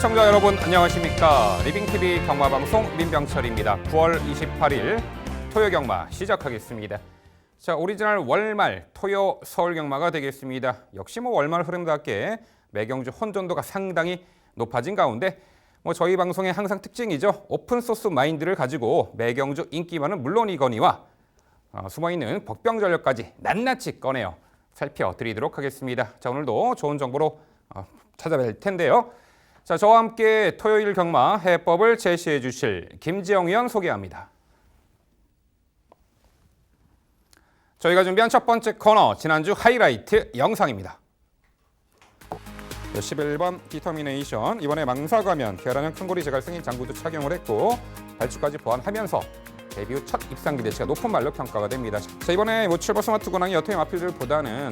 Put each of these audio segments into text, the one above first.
시청자 여러분 안녕하십니까. 리빙TV 경마방송 민병철입니다. 9월 28일 토요 경마 시작하겠습니다. 자, 오리지널 월말 토요 서울 경마가 되겠습니다. 역시 월말 흐름답게 매경주 혼전도가 상당히 높아진 가운데 저희 방송의 항상 특징이죠. 오픈소스 마인드를 가지고 매경주 인기만은 물론이거니와 숨어있는 복병 전력까지 낱낱이 꺼내어 살펴드리도록 하겠습니다. 자, 오늘도 좋은 정보로 찾아뵐 텐데요. 자, 저와 함께 토요일 경마 해법을 제시해 주실 김지영 위원 소개합니다. 저희가 준비한 첫 번째 코너, 지난주 하이라이트 영상입니다. 11번 디터미네이션, 이번에 망사가면 계란형 큰고리 제갈승인 장구도 착용을 했고 발주까지 보완하면서 데뷔 후 첫 입상 기대치가 높은 말로 평가가 됩니다. 자, 이번에 7번 스마트 권항이 여태의 마필들보다는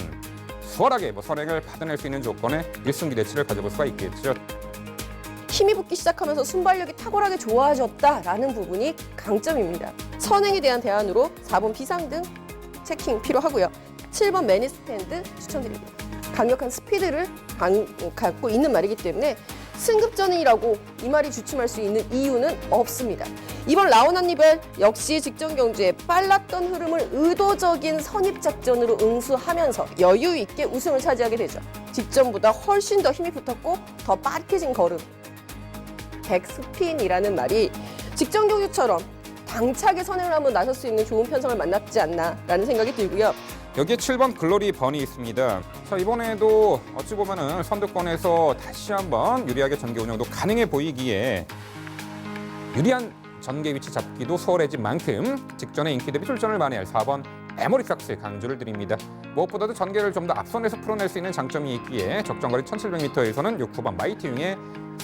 수월하게 선행을 받아낼 수 있는 조건에 1승 기대치를 가져볼 수가 있겠죠. 힘이 붙기 시작하면서 순발력이 탁월하게 좋아졌다라는 부분이 강점입니다. 선행에 대한 대안으로 4번 비상등 체킹 필요하고요. 7번 매니스탠드 추천드립니다. 강력한 스피드를 갖고 있는 말이기 때문에 승급전이라고 이 말이 주춤할 수 있는 이유는 없습니다. 이번 라오나니벨 역시 직전 경주에 빨랐던 흐름을 의도적인 선입작전으로 응수하면서 여유 있게 우승을 차지하게 되죠. 직전보다 훨씬 더 힘이 붙었고 더 빠릿해진 걸음. 백스핀이라는 말이 직전 경주처럼 당차게 선행을 한번 나설 수 있는 좋은 편성을 만났지 않나라는 생각이 들고요. 여기에 7번 글로리 번이 있습니다. 자, 이번에도 어찌 보면은 선두권에서 다시 한번 유리하게 전개 운영도 가능해 보이기에 유리한 전개 위치 잡기도 수월해진 만큼 직전에 인기 대비 출전을 만회할 4번 에모리삭스 강조를 드립니다. 무엇보다도 전개를 좀 더 앞선에서 풀어낼 수 있는 장점이 있기에 적정거리 1700m에서는 9번 마이티윙의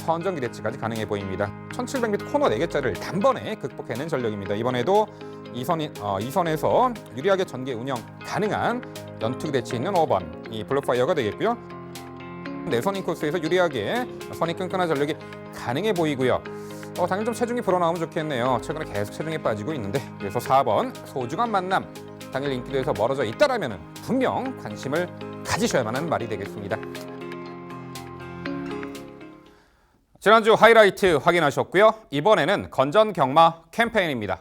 선정 기대치까지 가능해 보입니다. 1700m 코너 4개짜리를 단번에 극복해낸 전력입니다. 이번에도 이선에서 유리하게 전개 운영 가능한 연투 기대치 있는 5번 이 블루파이어가 되겠고요. 내선인 코스에서 유리하게 선이 끈끈한 전력이 가능해 보이고요. 당연히 좀 체중이 불어나오면 좋겠네요. 최근에 계속 체중이 빠지고 있는데, 그래서 4번 소중한 만남, 당일 인기도에서 멀어져 있다라면 분명 관심을 가지셔야만 하는 말이 되겠습니다. 지난주 하이라이트 확인하셨고요. 이번에는 건전 경마 캠페인입니다.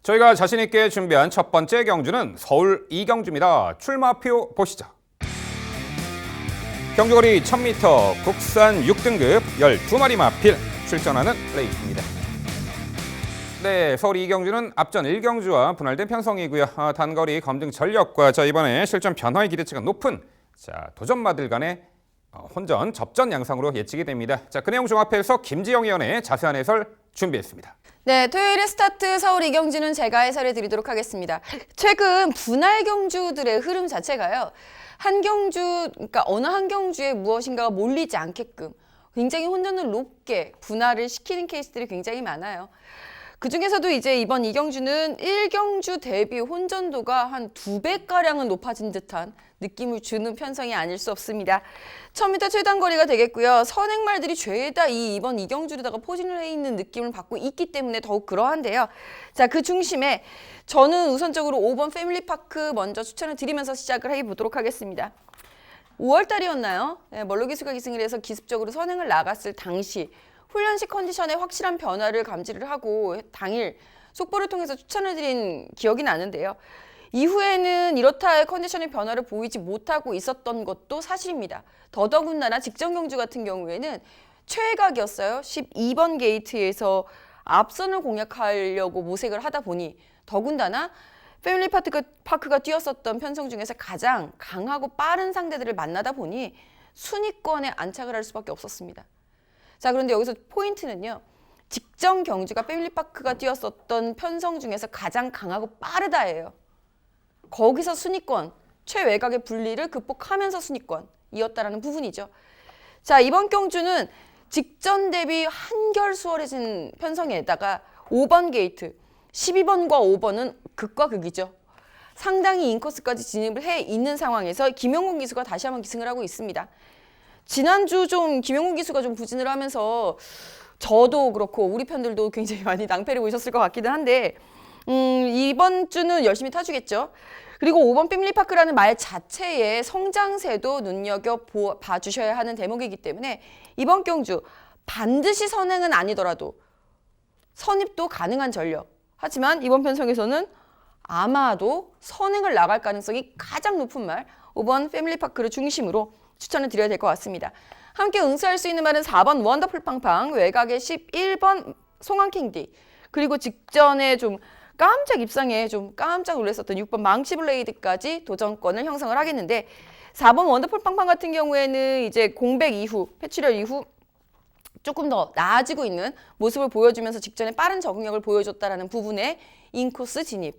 저희가 자신 있게 준비한 첫 번째 경주는 서울 이경주입니다. 출마표 보시죠. 경주거리 1000m, 국산 6등급 12마리 마필 출전하는 레이스입니다. 네, 서울 이경주는 앞전 1경주와 분할된 편성이고요. 단거리 검증 전력과 이번에 실전 변화의 기대치가 높은 도전마들 간의 혼전, 접전 양상으로 예측이 됩니다. 그 내용 종합해서 김지영 위원의 자세한 해설 준비했습니다. 네, 토요일의 스타트 서울 이경주는 제가 해설해 드리도록 하겠습니다. 최근 분할 경주들의 흐름 자체가요. 한 경주, 그러니까 어느 한 경주에 무엇인가가 몰리지 않게끔 굉장히 혼전을 높게 분할을 시키는 케이스들이 굉장히 많아요. 그중에서도 이번 이경주는 1경주 대비 혼전도가 한 2배가량은 높아진 듯한 느낌을 주는 편성이 아닐 수 없습니다. 1000m 최단거리가 되겠고요. 선행말들이 죄다 이번 이경주로다가 포진을 해 있는 느낌을 받고 있기 때문에 더욱 그러한데요. 자, 그 중심에 저는 우선적으로 5번 패밀리파크 먼저 추천을 드리면서 시작을 해보도록 하겠습니다. 5월달이었나요? 네, 멀로기수가 기승을 해서 기습적으로 선행을 나갔을 당시 훈련식 컨디션에 확실한 변화를 감지를 하고 당일 속보를 통해서 추천을 드린 기억이 나는데요. 이후에는 이렇다 할 컨디션의 변화를 보이지 못하고 있었던 것도 사실입니다. 더더군다나 직전 경주 같은 경우에는 최외곽이었어요. 12번 게이트에서 앞선을 공략하려고 모색을 하다 보니 더군다나 패밀리파크가 뛰었었던 편성 중에서 가장 강하고 빠른 상대들을 만나다 보니 순위권에 안착을 할 수밖에 없었습니다. 자, 그런데 여기서 포인트는요. 직전 경주가 패밀리파크가 뛰었었던 편성 중에서 가장 강하고 빠르다예요. 거기서 순위권, 최외곽의 분리를 극복하면서 순위권이었다라는 부분이죠. 자, 이번 경주는 직전 대비 한결 수월해진 편성에다가 5번 게이트, 12번과 5번은 극과 극이죠. 상당히 인코스까지 진입을 해 있는 상황에서 김영곤 기수가 다시 한번 기승을 하고 있습니다. 지난주 좀 김영곤 기수가 좀 부진을 하면서 저도 그렇고 우리 팬들도 굉장히 많이 낭패를 보셨을 것 같기는 한데 이번 주는 열심히 타주겠죠. 그리고 5번 패밀리파크라는 말 자체의 성장세도 봐주셔야 하는 대목이기 때문에 이번 경주 반드시 선행은 아니더라도 선입도 가능한 전력. 하지만 이번 편성에서는 아마도 선행을 나갈 가능성이 가장 높은 말 5번 패밀리파크를 중심으로 추천을 드려야 될 것 같습니다. 함께 응수할 수 있는 말은 4번 원더풀 팡팡, 외곽의 11번 송황킹디, 그리고 직전에 좀 깜짝 입상에 좀 깜짝 놀랐었던 6번 망치블레이드까지 도전권을 형성을 하겠는데 4번 원더풀 팡팡 같은 경우에는 이제 공백 이후, 패출혈 이후 조금 더 나아지고 있는 모습을 보여주면서 직전에 빠른 적응력을 보여줬다라는 부분에 인코스 진입.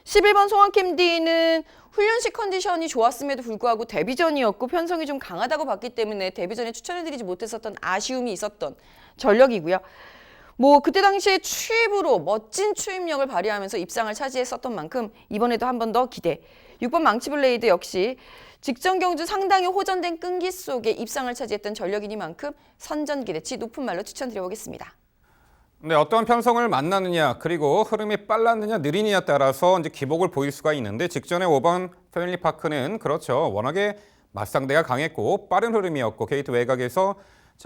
11번 송황캠디는 훈련식 컨디션이 좋았음에도 불구하고 데뷔전이었고 편성이 좀 강하다고 봤기 때문에 데뷔전에 추천해드리지 못했었던 아쉬움이 있었던 전력이고요. 뭐 그때 당시에 추입으로 멋진 추입력을 발휘하면서 입상을 차지했었던 만큼 이번에도 한 번 더 기대. 6번 망치블레이드 역시 직전 경주 상당히 호전된 끈기 속에 입상을 차지했던 전력이니만큼 선전 기대치 높은 말로 추천드려보겠습니다. 네, 어떤 편성을 만나느냐 그리고 흐름이 빨랐느냐 느리느냐에 따라서 이제 기복을 보일 수가 있는데 직전에 5번 패밀리파크는 그렇죠. 워낙에 맞상대가 강했고 빠른 흐름이었고 게이트 외곽에서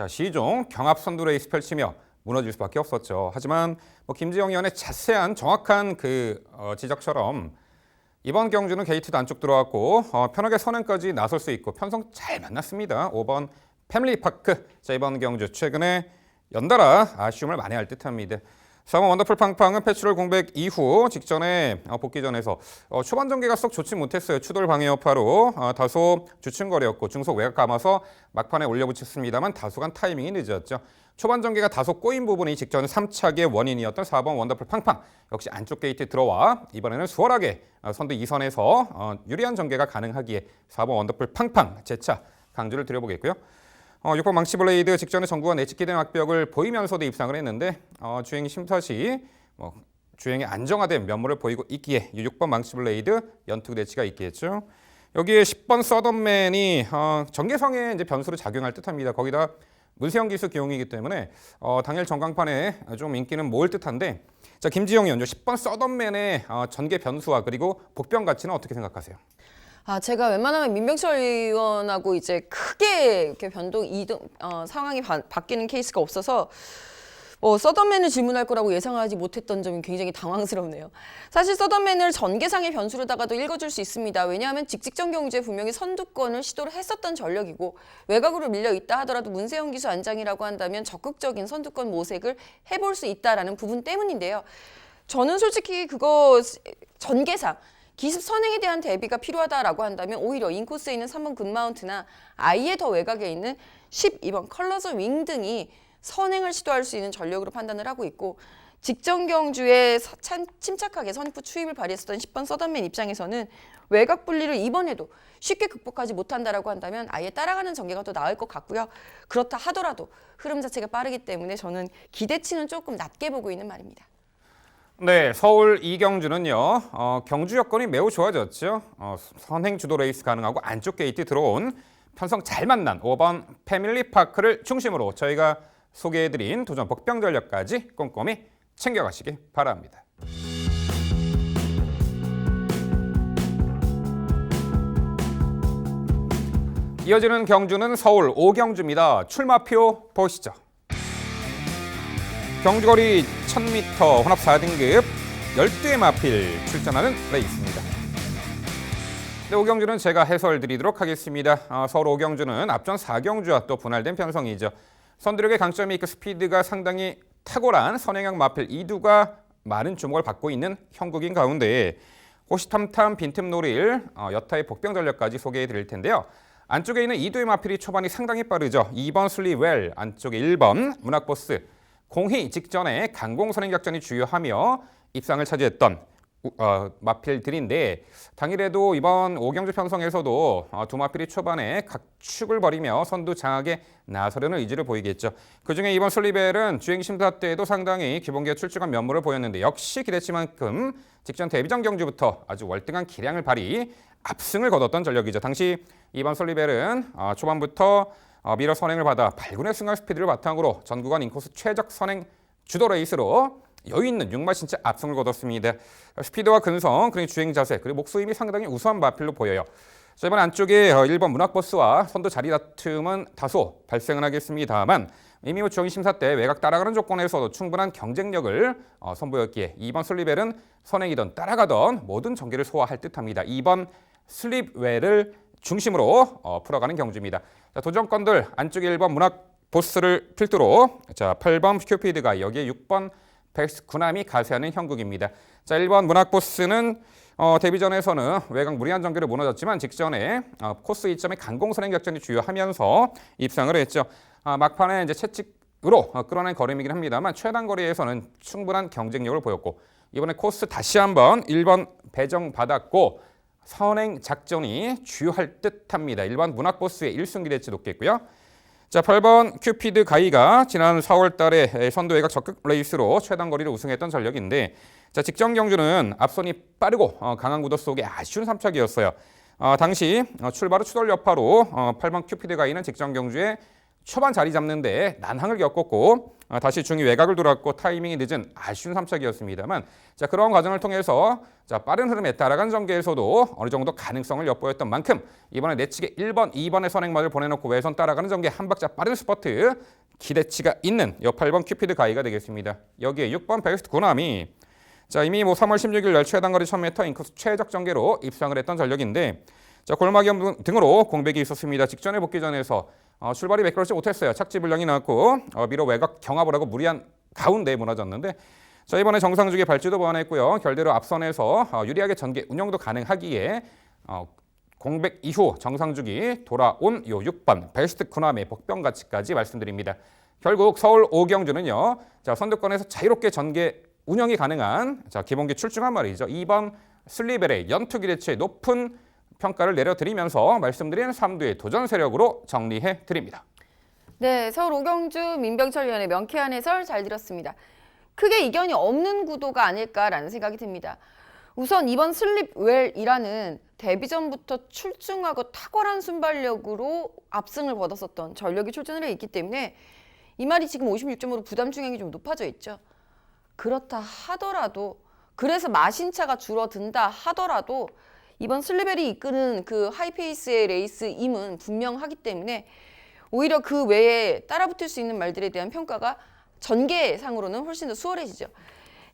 시종 경합 선두 레이스 펼치며 무너질 수밖에 없었죠. 하지만 김지영 위원의 자세한 정확한 지적처럼 이번 경주는 게이트도 안쪽 들어왔고 편하게 선행까지 나설 수 있고 편성 잘 만났습니다. 5번 패밀리파크. 자, 이번 경주 최근에 연달아 아쉬움을 만회할 듯합니다. 4번 원더풀 팡팡은 패출혈 공백 이후 직전에 복귀전에서 초반 전개가 썩 좋지 못했어요. 추돌 방해 여파로 다소 주춤거렸고 중속 외곽 감아서 막판에 올려붙였습니다만 다소간 타이밍이 늦었죠. 초반 전개가 다소 꼬인 부분이 직전 3착의 원인이었던 4번 원더풀 팡팡. 역시 안쪽 게이트 들어와 이번에는 수월하게 선두 2선에서 유리한 전개가 가능하기에 4번 원더풀 팡팡 재차 강조를 드려보겠고요. 6번 망치블레이드 직전에 전구가 내찍기된 악벽을 보이면서도 입상을 했는데 주행 심사시 주행이 안정화된 면모를 보이고 있기에 6번 망치블레이드 연투 대치가 있겠죠. 여기에 10번 서던맨이 전개성에 이제 변수로 작용할 듯합니다. 거기다 문세영 기수 기용이기 때문에 당일 전광판에 좀 인기는 모을 듯한데 자, 김지영 위원 10번 서던맨의 전개 변수와 그리고 복병 가치는 어떻게 생각하세요? 제가 웬만하면 민병철 의원하고 이제 크게 이렇게 상황이 바뀌는 케이스가 없어서 서던맨을 질문할 거라고 예상하지 못했던 점이 굉장히 당황스럽네요. 사실 서던맨을 전개상의 변수로다가도 읽어줄 수 있습니다. 왜냐하면 직직전 경주에 분명히 선두권을 시도를 했었던 전력이고 외곽으로 밀려 있다 하더라도 문세영 기수 안장이라고 한다면 적극적인 선두권 모색을 해볼 수 있다라는 부분 때문인데요. 저는 솔직히 그거 전개상 기습 선행에 대한 대비가 필요하다라고 한다면 오히려 인코스에 있는 3번 굿마운트나 아예 더 외곽에 있는 12번 컬러즈 윙 등이 선행을 시도할 수 있는 전력으로 판단을 하고 있고 직전 경주에 침착하게 선입부 추입을 발휘했었던 10번 서던맨 입장에서는 외곽 분리를 이번에도 쉽게 극복하지 못한다라고 한다면 아예 따라가는 전개가 더 나을 것 같고요. 그렇다 하더라도 흐름 자체가 빠르기 때문에 저는 기대치는 조금 낮게 보고 있는 말입니다. 네, 서울 이경주는요. 경주 여건이 매우 좋아졌죠. 선행 주도 레이스 가능하고 안쪽 게이트 들어온 편성 잘 만난 5번 패밀리파크를 중심으로 저희가 소개해드린 도전 복병 전력까지 꼼꼼히 챙겨가시기 바랍니다. 이어지는 경주는 서울 오경주입니다. 출마표 보시죠. 경주거리 1000m 혼합 4등급 12회 마필 출전하는 레이스입니다. 네, 오경주는 제가 해설 드리도록 하겠습니다. 서울 오경주는 앞전 4경주와 또 분할된 편성이죠. 선두력의 강점이 있고 스피드가 상당히 탁월한 선행형 마필 이두가 많은 주목을 받고 있는 형국인 가운데 호시탐탐 빈틈 노릴 여타의 복병 전력까지 소개해 드릴 텐데요. 안쪽에 있는 이두의 마필이 초반이 상당히 빠르죠. 2번 슬리웰, 안쪽에 1번 문학보스, 공희 직전에 강공 선행 작전이 주요하며 입상을 차지했던 마필들인데 당일에도 이번 5경주 편성에서도 두 마필이 초반에 각축을 벌이며 선두 장악에 나서려는 의지를 보이겠죠. 그중에 이번 슬리벨은 주행 심사 때에도 상당히 기본기에 출중한 면모를 보였는데 역시 기대치만큼 직전 데뷔전 경주부터 아주 월등한 기량을 발휘 압승을 거뒀던 전력이죠. 당시 이번 슬리벨은 초반부터 미러 선행을 받아 8군의 승강 스피드를 바탕으로 전 구간 인코스 최적 선행 주도 레이스로 여유 있는 6마신차 압승을 거뒀습니다. 스피드와 근성, 그리고 주행 자세, 그리고 목수 힘이 상당히 우수한 마필로 보여요. 자, 이번 안쪽에 1번 문학버스와 선두 자리 다툼은 다소 발생은 하겠습니다만 이미 주행 심사 때 외곽 따라가는 조건에서도 충분한 경쟁력을 선보였기에 2번 슬립웰은 선행이든 따라가던 모든 전개를 소화할 듯합니다. 2번 슬립웰을 중심으로 풀어가는 경주입니다. 자, 도전권들 안쪽에 1번 문학버스를 필두로 자 8번 큐피드가 여기에 6번 백스 구남이 가세하는 형국입니다. 자, 1번 문학보스는 데뷔전에서는 외곽 무리한 전개를 무너졌지만 직전에 코스 2점의 강공선행 작전이 주요하면서 입상을 했죠. 막판에 이제 채찍으로 끌어낸 걸음이긴 합니다만 최단 거리에서는 충분한 경쟁력을 보였고 이번에 코스 다시 한번 1번 배정받았고 선행 작전이 주요할 듯합니다. 1번 문학보스의 1승 기대치 높겠고요. 자, 8번 큐피드 가이가 지난 4월 달에 선두 외곽 적극 레이스로 최단 거리를 우승했던 전력인데 자, 직전 경주는 앞선이 빠르고 강한 구도 속에 아쉬운 3착이었어요. 당시 출발 후 추돌 여파로 8번 큐피드 가이는 직전 경주에 초반 자리 잡는데 난항을 겪었고 다시 중위 외곽을 돌았고 타이밍이 늦은 아쉬운 3착이었습니다만 자, 그런 과정을 통해서 자, 빠른 흐름에 따라간 전개에서도 어느 정도 가능성을 엿보였던 만큼 이번에 내측에 1번, 2번의 선행마를 보내놓고 외선 따라가는 전개 한 박자 빠른 스퍼트 기대치가 있는 여 8번 큐피드 가이가 되겠습니다. 여기에 6번 베스트 구남이 자, 이미 3월 16일 날 최단거리 1000m 인코스 최적 전개로 입상을 했던 전력인데 자, 골막염 등으로 공백이 있었습니다. 직전에 복귀전에서 출발이 매끄럽지 못했어요. 착지 불량이 나왔고 미러 외곽 경합을 하고 무리한 가운데 무너졌는데 자, 이번에 정상주기 발주도 보완했고요. 결대로 앞선에서 유리하게 전개 운영도 가능하기에 공백 이후 정상주기 돌아온 요 6번 베스트 쿠남의 복병 가치까지 말씀드립니다. 결국 서울 5경주는요. 자, 선두권에서 자유롭게 전개 운영이 가능한 자, 기본기 출중한 말이죠. 2번 슬리벨의 연투 기대치의 높은 평가를 내려드리면서 말씀드린 3두의 도전 세력으로 정리해 드립니다. 네, 서울 오경주 민병철위원의 명쾌한 해설 잘 들었습니다. 크게 이견이 없는 구도가 아닐까라는 생각이 듭니다. 우선 이번 슬립웰이라는 데뷔전부터 출중하고 탁월한 순발력으로 압승을 거뒀었던 전력이 출전을 해 있기 때문에 이 말이 지금 56점으로 부담 중량이 좀 높아져 있죠. 그렇다 하더라도 그래서 마신차가 줄어든다 하더라도 이번 슬리벨이 이끄는 그 하이페이스의 레이스임은 분명하기 때문에 오히려 그 외에 따라붙을 수 있는 말들에 대한 평가가 전개상으로는 훨씬 더 수월해지죠.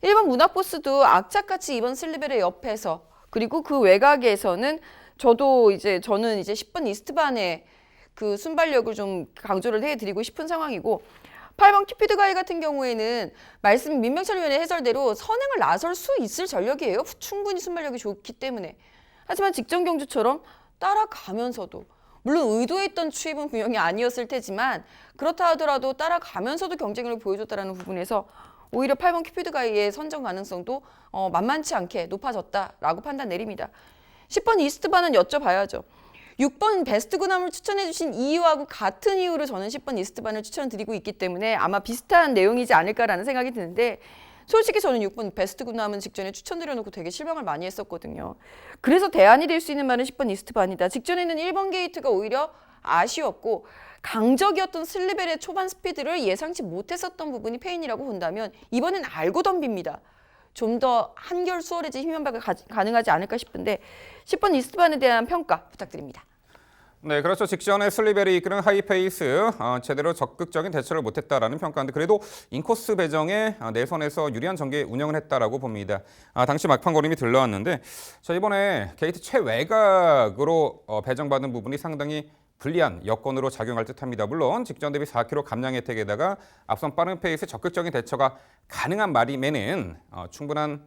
1번 문학보스도 악착같이 이번 슬리벨의 옆에서 그리고 그 외곽에서는 저는 이제 10번 이스트반의 그 순발력을 좀 강조를 해드리고 싶은 상황이고 8번 큐피드 가이 같은 경우에는 말씀 민병철 위원의 해설대로 선행을 나설 수 있을 전력이에요. 충분히 순발력이 좋기 때문에. 하지만 직전 경주처럼 따라가면서도 물론 의도했던 추입은 분명히 아니었을 테지만 그렇다 하더라도 따라가면서도 경쟁력을 보여줬다는 부분에서 오히려 8번 큐피드 가이의 선정 가능성도 만만치 않게 높아졌다라고 판단 내립니다. 10번 이스트반은 여쭤봐야죠. 6번 베스트 구남을 추천해 주신 이유하고 같은 이유로 저는 10번 이스트반을 추천드리고 있기 때문에 아마 비슷한 내용이지 않을까라는 생각이 드는데 솔직히 저는 6번 베스트 구남은 직전에 추천드려놓고 되게 실망을 많이 했었거든요. 그래서 대안이 될 수 있는 말은 10번 이스트반이다. 직전에는 1번 게이트가 오히려 아쉬웠고 강적이었던 슬리벨의 초반 스피드를 예상치 못했었던 부분이 페인이라고 본다면 이번엔 알고 덤빕니다. 좀 더 한결 수월해진 힘면발가 가능하지 않을까 싶은데 10번 이스트반에 대한 평가 부탁드립니다. 네, 그렇죠. 직전에 슬리벨이 이끄는 하이페이스 제대로 적극적인 대처를 못했다라는 평가인데 그래도 인코스 배정에 내선에서 유리한 전개 운영을 했다라고 봅니다. 당시 막판 걸음이 들러왔는데 자, 이번에 게이트 최외곽으로 배정받은 부분이 상당히 불리한 여건으로 작용할 듯합니다. 물론 직전 대비 4km 감량 혜택에다가 앞선 빠른 페이스 적극적인 대처가 가능한 말임에는 충분한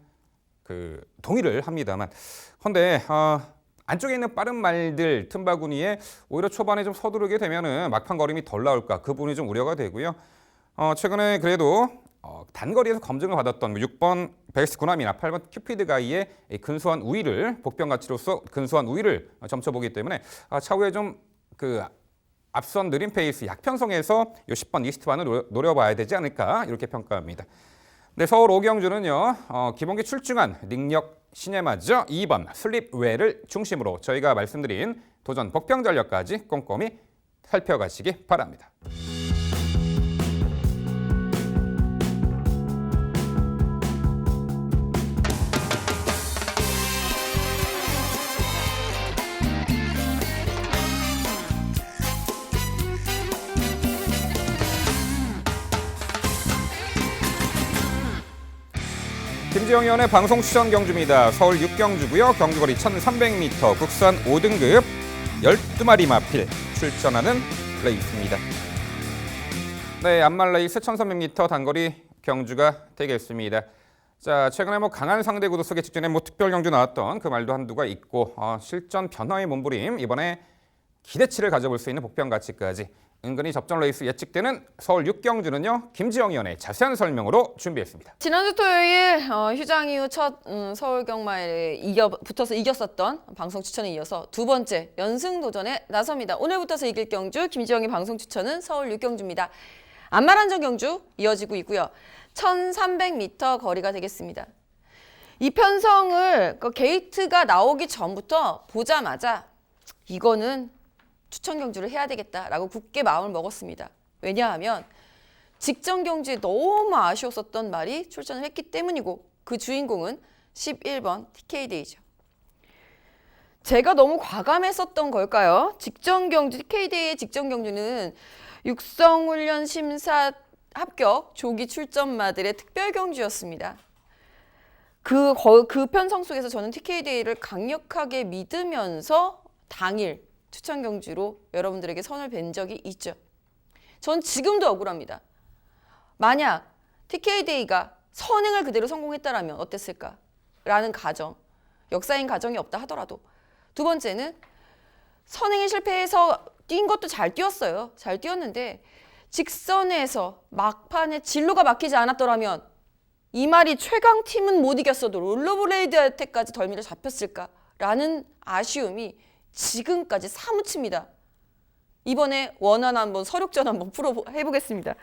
동의를 합니다만 그런데 안쪽에 있는 빠른 말들 틈바구니에 오히려 초반에 좀 서두르게 되면은 막판 걸음이 덜 나올까 그 부분이 좀 우려가 되고요. 최근에 그래도 단거리에서 검증을 받았던 6번 베이스 구남이나 8번 큐피드 가이의 이 근소한 우위를 복병 가치로서 근소한 우위를 점쳐보기 때문에 차후에 좀 앞선 느린 페이스 약편성에서 요 10번 이스트반을 노려봐야 되지 않을까 이렇게 평가합니다. 네, 서울 오경주는요 기본기 출중한 능력 시네마저 2번 슬립웨를 중심으로 저희가 말씀드린 도전 복병 전력까지 꼼꼼히 살펴가시기 바랍니다. 김지영 의원의 방송 추천 경주입니다. 서울 6경주고요. 경주거리 1300m, 국산 5등급 12마리 마필 출전하는 레이스입니다. 네, 안말 레이스 1300m 단거리 경주가 되겠습니다. 자, 최근에 강한 상대 구도 속에 직전에 특별 경주 나왔던 그 말도 한두가 있고 실전 변화의 몸부림, 이번에 기대치를 가져볼 수 있는 복병 가치까지 은근히 접전 레이스 예측되는 서울 6경주는요. 김지영 의원의 자세한 설명으로 준비했습니다. 지난주 토요일 휴장 이후 첫 서울 경마에 붙어서 이겼었던 방송 추천에 이어서 두 번째 연승 도전에 나섭니다. 오늘 붙어서 이길 경주 김지영의 방송 추천은 서울 6경주입니다. 안마란정 경주 이어지고 있고요. 1300m 거리가 되겠습니다. 이 편성을 게이트가 나오기 전부터 보자마자 이거는 추천 경주를 해야 되겠다라고 굳게 마음을 먹었습니다. 왜냐하면 직전 경주에 너무 아쉬웠었던 말이 출전을 했기 때문이고 그 주인공은 11번 TK데이죠. 제가 너무 과감했었던 걸까요? 직전 경주, TK데이의 직전 경주는 육성훈련 심사 합격 조기 출전마들의 특별 경주였습니다. 그 편성 속에서 저는 TK데이를 강력하게 믿으면서 당일 추천 경주로 여러분들에게 선을 뵌 적이 있죠. 전 지금도 억울합니다. 만약 TK데이가 선행을 그대로 성공했다라면 어땠을까? 라는 가정, 역사인 가정이 없다 하더라도 두 번째는 선행에 실패해서 뛴 것도 잘 뛰었어요. 잘 뛰었는데 직선에서 막판에 진로가 막히지 않았더라면 이 말이 최강팀은 못 이겼어도 롤러브레이드한테까지 덜미를 잡혔을까라는 아쉬움이 지금까지 사무칩니다. 이번에 원한 한번 서륙전 한번 해보겠습니다.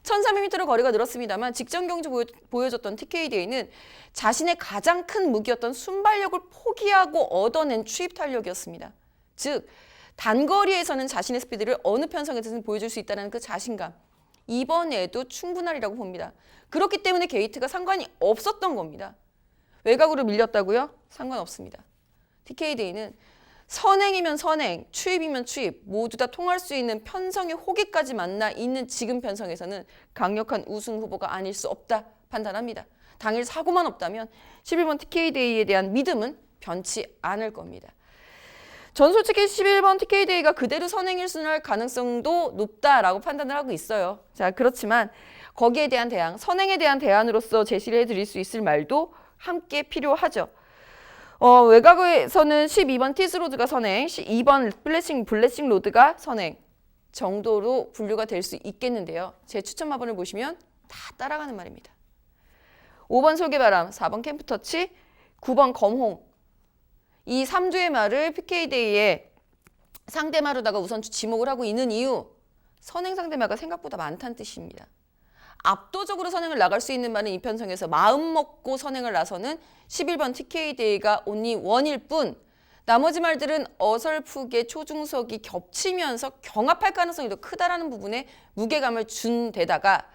1300m로 거리가 늘었습니다만 직전 경주 보여줬던 TK데이는 자신의 가장 큰 무기였던 순발력을 포기하고 얻어낸 추입 탄력이었습니다. 즉 단거리에서는 자신의 스피드를 어느 편성에서든 보여줄 수 있다는 그 자신감. 이번에도 충분하리라고 봅니다. 그렇기 때문에 게이트가 상관이 없었던 겁니다. 외곽으로 밀렸다고요? 상관없습니다. TK데이는 선행이면 선행, 추입이면 추입 모두 다 통할 수 있는 편성의 호기까지 만나 있는 지금 편성에서는 강력한 우승 후보가 아닐 수 없다 판단합니다. 당일 사고만 없다면 11번 TK데이에 대한 믿음은 변치 않을 겁니다. 전 솔직히 11번 TK데이가 그대로 선행 1순위를 할 가능성도 높다라고 판단을 하고 있어요. 자, 그렇지만 거기에 대한 대안, 선행에 대한 대안으로서 제시를 해드릴 수 있을 말도 함께 필요하죠. 외곽에서는 12번 티스로드가 선행, 2번 블레싱 로드가 선행 정도로 분류가 될 수 있겠는데요. 제 추천 마번을 보시면 다 따라가는 말입니다. 5번 솔개바람, 4번 캠프터치, 9번 검홍 이 3두의 말을 PK데이에 상대마루다가 우선 지목을 하고 있는 이유 선행 상대마가 생각보다 많다는 뜻입니다. 압도적으로 선행을 나갈 수 있는 말은 이 편성에서 마음 먹고 선행을 나서는 11번 TK데이가 only 원일 뿐 나머지 말들은 어설프게 초중석이 겹치면서 경합할 가능성이 더 크다라는 부분에 무게감을 준 데다가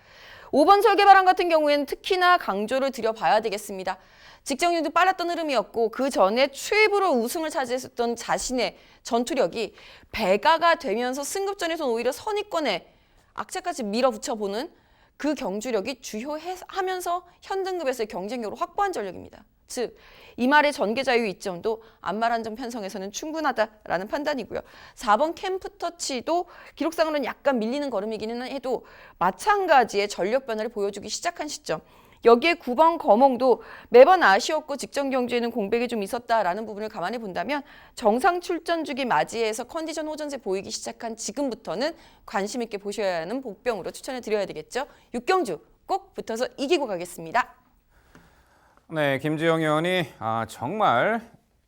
5번 설계바람 같은 경우에는 특히나 강조를 드려봐야 되겠습니다. 직전에도 빨랐던 흐름이었고 그 전에 추입으로 우승을 차지했었던 자신의 전투력이 배가가 되면서 승급전에서 오히려 선위권에 악재까지 밀어붙여보는 그 경주력이 주요하면서 현등급에서의 경쟁력을 확보한 전력입니다. 즉, 이 말의 전개자유 이점도 안마란정 편성에서는 충분하다라는 판단이고요. 4번 캠프터치도 기록상으로는 약간 밀리는 걸음이기는 해도 마찬가지의 전력 변화를 보여주기 시작한 시점. 여기에 9번 거몽도 매번 아쉬웠고 직전 경주에는 공백이 좀 있었다라는 부분을 감안해 본다면 정상 출전 주기 맞이해서 컨디션 호전세 보이기 시작한 지금부터는 관심 있게 보셔야 하는 복병으로 추천해 드려야 되겠죠. 6경주 꼭 붙어서 이기고 가겠습니다. 네, 김지영 의원이 정말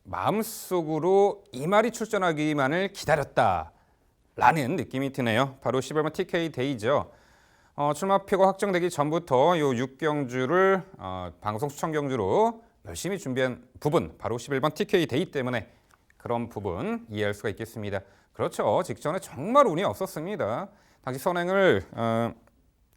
마음속으로 이 말이 출전하기만을 기다렸다라는 느낌이 드네요. 바로 11번 TK 데이죠. 출마표가 확정되기 전부터 요 6경주를 방송 추천 경주로 열심히 준비한 부분, 바로 11번 TK 데이 때문에 그런 부분 이해할 수가 있겠습니다. 그렇죠. 직전에 정말 운이 없었습니다. 당시 선행을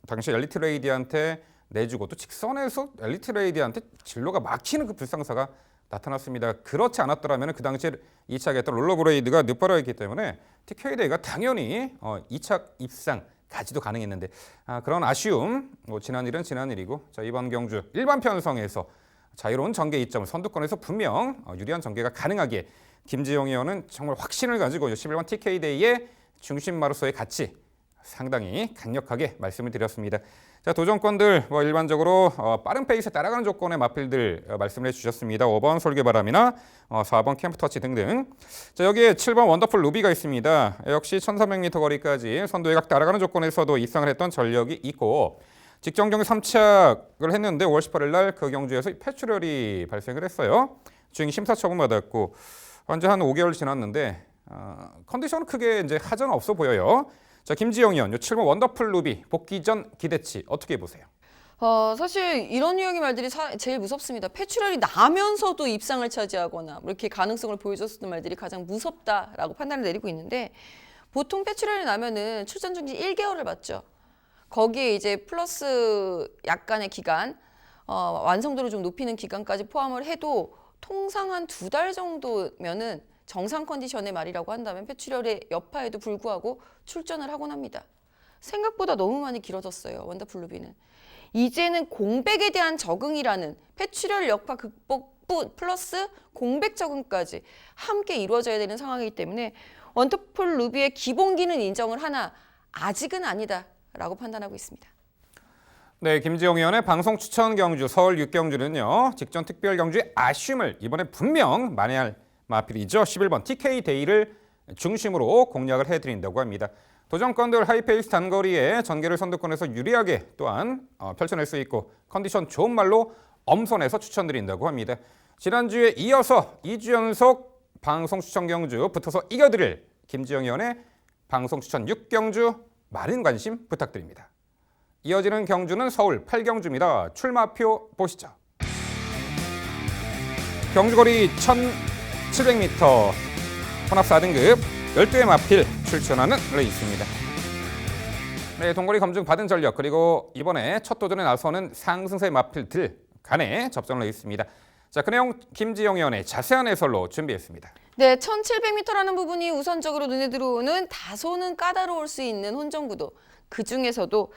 당시 엘리트 레이디한테 내주고 또 직선에서 엘리트 레이디한테 진로가 막히는 그 불상사가 나타났습니다. 그렇지 않았더라면 그 당시에 2차 했던 롤러브레이드가 늦바라였기 때문에 TK데이가 당연히 2차 입상까지도 가능했는데 그런 아쉬움, 지난 일은 지난 일이고 자, 이번 경주 일반 편성에서 자유로운 전개 이점을 선두권에서 분명 유리한 전개가 가능하기에 김지영 의원은 정말 확신을 가지고 11번 TK데이의 중심마로서의 가치 상당히 강력하게 말씀을 드렸습니다. 자, 도전권들 일반적으로 빠른 페이스에 따라가는 조건의 마필들 말씀을 해주셨습니다. 5번 솔개바람이나 4번 캠프터치 등등. 자, 여기에 7번 원더풀 루비가 있습니다. 역시 1300m 거리까지 선두외곽 따라가는 조건에서도 입상을 했던 전력이 있고 직전 경기 3착을 했는데 5월 18일 날 그 경주에서 폐출혈이 발생을 했어요. 주행이 심사 처분받았고 현재 한 5개월 지났는데 컨디션은 크게 이제 하전 없어 보여요. 자, 김지영 의원, 7번 원더풀 루비 복귀 전 기대치 어떻게 보세요? 사실 이런 유형의 말들이 제일 무섭습니다. 폐출혈이 나면서도 입상을 차지하거나 이렇게 가능성을 보여줬었던 말들이 가장 무섭다라고 판단을 내리고 있는데 보통 폐출혈이 나면은 출전 중지 1개월을 받죠. 거기에 이제 플러스 약간의 기간, 완성도를 좀 높이는 기간까지 포함을 해도 통상 한 2달 정도면은 정상 컨디션의 말이라고 한다면 폐출혈의 여파에도 불구하고 출전을 하곤 합니다. 생각보다 너무 많이 길어졌어요. 원더풀 루비는. 이제는 공백에 대한 적응이라는 폐출혈 여파 극복 플러스 공백 적응까지 함께 이루어져야 되는 상황이기 때문에 원더풀 루비의 기본기는 인정을 하나 아직은 아니다라고 판단하고 있습니다. 네, 김지영 의원의 방송 추천 경주 서울 6경주는요. 직전 특별 경주의 아쉬움을 이번에 분명 만회할 마필이죠. 11번 TK데이를 중심으로 공략을 해드린다고 합니다. 도전권들 하이페이스 단거리에 전개를 선두권에서 유리하게 또한 펼쳐낼 수 있고 컨디션 좋은 말로 엄선해서 추천드린다고 합니다. 지난주에 이어서 2주 연속 방송 추천 경주 붙어서 이겨드릴 김지영 의원의 방송 추천 6경주 많은 관심 부탁드립니다. 이어지는 경주는 서울 8경주입니다. 출마표 보시죠. 경주거리 1700m 혼합 4등급 12의 마필 출전하는 레이스입니다. 네, 동거리 검증 받은 전력 그리고 이번에 첫 도전에 나서는 상승세 마필들 간의 접전 레이스입니다. 자, 그 내용 김지영 의원의 자세한 해설로 준비했습니다. 네, 1700m라는 부분이 우선적으로 눈에 들어오는 다소는 까다로울 수 있는 혼전구도 그 중에서도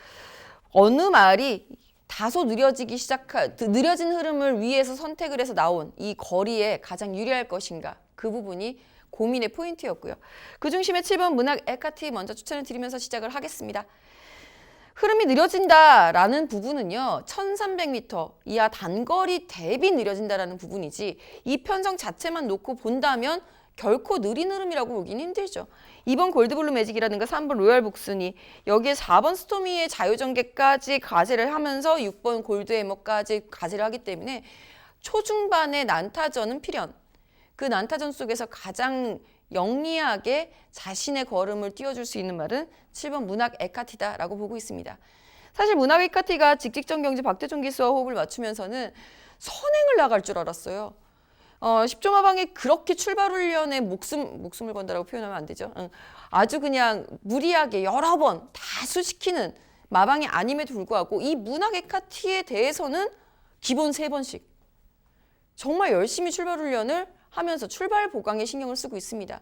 어느 말이 다소 느려진 흐름을 위해서 선택을 해서 나온 이 거리에 가장 유리할 것인가 그 부분이 고민의 포인트였고요. 그 중심에 7번 문학 에카티 먼저 추천을 드리면서 시작을 하겠습니다. 흐름이 느려진다라는 부분은요. 1300m 이하 단거리 대비 느려진다라는 부분이지 이 편성 자체만 놓고 본다면 결코 느린 흐름이라고 보기는 힘들죠. 2번 골드블루 매직이라든가 3번 로얄 복순이 여기에 4번 스토미의 자유전개까지 가세를 하면서 6번 골드해머까지 가세를 하기 때문에 초중반의 난타전은 필연. 그 난타전 속에서 가장 영리하게 자신의 걸음을 띄워줄 수 있는 말은 7번 문학 에카티다라고 보고 있습니다. 사실 문학 에카티가 직직전 경주 박태종 기수와 호흡을 맞추면서는 선행을 나갈 줄 알았어요. 10조 마방에 그렇게 출발 훈련에 목숨을 건다라고 표현하면 안 되죠. 아주 그냥 무리하게 여러 번 다수시키는 마방이 아님에도 불구하고 이 문학 에카티에 대해서는 기본 3번씩 정말 열심히 출발 훈련을 하면서 출발 보강에 신경을 쓰고 있습니다.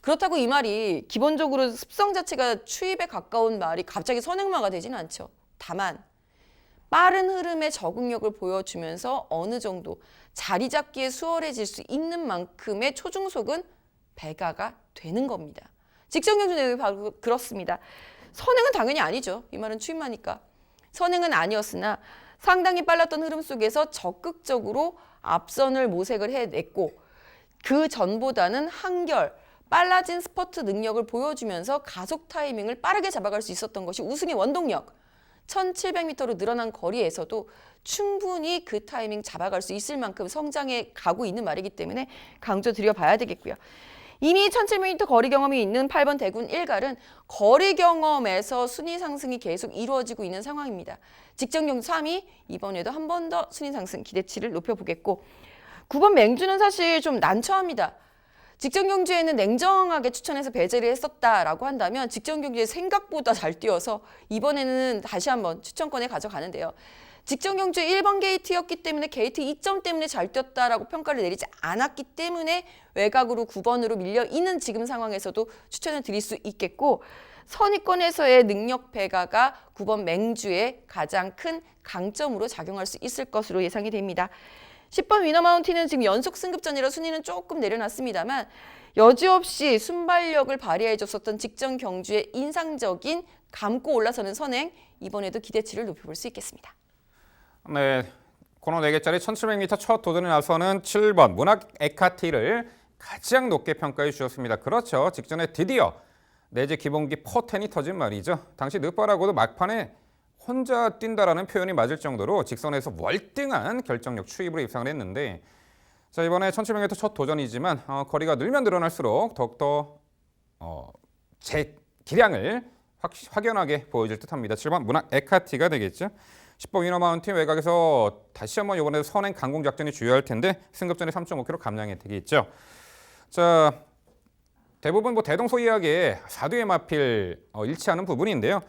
그렇다고 이 말이 기본적으로 습성 자체가 추입에 가까운 말이 갑자기 선행마가 되지는 않죠. 다만 빠른 흐름의 적응력을 보여주면서 어느 정도 자리 잡기에 수월해질 수 있는 만큼의 초중속은 배가가 되는 겁니다. 직전 경주 내용이 바로 그렇습니다. 선행은 당연히 아니죠. 이 말은 추임마니까. 선행은 아니었으나 상당히 빨랐던 흐름 속에서 적극적으로 앞선을 모색을 해냈고 그 전보다는 한결 빨라진 스퍼트 능력을 보여주면서 가속 타이밍을 빠르게 잡아갈 수 있었던 것이 우승의 원동력. 1700m로 늘어난 거리에서도 충분히 그 타이밍 잡아갈 수 있을 만큼 성장해 가고 있는 말이기 때문에 강조드려 봐야 되겠고요. 이미 1700m 거리 경험이 있는 8번 대군 1갈은 거리 경험에서 순위 상승이 계속 이루어지고 있는 상황입니다. 직전 경주 3위, 이번에도 한 번 더 순위 상승 기대치를 높여보겠고 9번 맹주는 사실 좀 난처합니다. 직전 경주에는 냉정하게 추천해서 배제를 했었다라고 한다면 직전 경주에 생각보다 잘 뛰어서 이번에는 다시 한번 추천권에 가져가는데요. 직전 경주에 1번 게이트였기 때문에 게이트 2점 때문에 잘 뛰었다라고 평가를 내리지 않았기 때문에 외곽으로 9번으로 밀려 있는 지금 상황에서도 추천을 드릴 수 있겠고 선위권에서의 능력 배가가 9번 맹주의 가장 큰 강점으로 작용할 수 있을 것으로 예상이 됩니다. 10번 위너마운틴은 지금 연속 승급전이라 순위는 조금 내려놨습니다만 여지없이 순발력을 발휘해줬었던 직전 경주의 인상적인 감고 올라서는 선행 이번에도 기대치를 높여볼 수 있겠습니다. 네, 코너 4개짜리 1700m 첫 도전에 나서는 7번 문학 에카티를 가장 높게 평가해 주셨습니다. 그렇죠. 직전에 드디어 내재 기본기 포텐이 터진 말이죠. 당시 늦바라고도 막판에 혼자 뛴다라는 표현이 맞을 정도로 직선에서 월등한 결정력 추입으로 입상을 했는데 자 이번에 1700m 첫 도전이지만 거리가 늘면 늘어날수록 더욱더 제 기량을 확연하게 보여줄 듯합니다. 7번 문학 에카티가 되겠죠. 10번 위너마운틴 외곽에서 다시 한번 이번에도 선행 강공 작전이 주요할 텐데 승급전에 3.5km 감량이 되겠죠. 자 대부분 대동소이하게 4두의 마필 일치하는 부분인데요.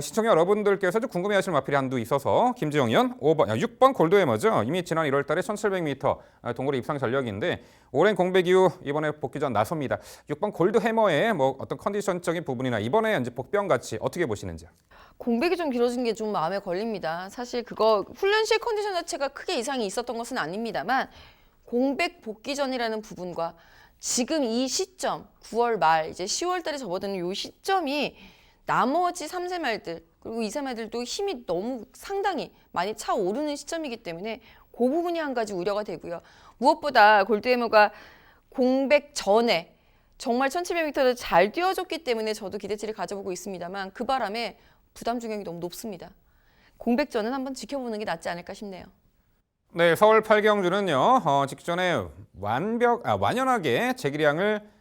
시청자 여러분들께서 좀 궁금해하실 마필이 한두 있어서 김지영 의원 6번 골드해머죠. 이미 지난 1월 달에 1700m 동호회 입상 전력인데 오랜 공백 이후 이번에 복귀전 나섭니다. 6번 골드해머의 어떤 컨디션적인 부분이나 이번에 이제 복병 같이 어떻게 보시는지요? 공백이 좀 길어진 게 좀 마음에 걸립니다. 사실 그거 훈련실 컨디션 자체가 크게 이상이 있었던 것은 아닙니다만 공백 복귀 전이라는 부분과 지금 이 시점 9월 말 이제 10월 달에 접어드는 이 시점이 나머지 3세말들 그리고 2세말들도 힘이 너무 상당히 많이 차오르는 시점이기 때문에 그 부분이 한 가지 우려가 되고요. 무엇보다 골드해머가 공백 전에 정말 1700m를 잘 뛰어줬기 때문에 저도 기대치를 가져보고 있습니다만 그 바람에 부담 중량이 너무 높습니다. 공백전은 한번 지켜보는 게 낫지 않을까 싶네요. 네, 서울 8경주는요. 직전에 완연하게 제기량을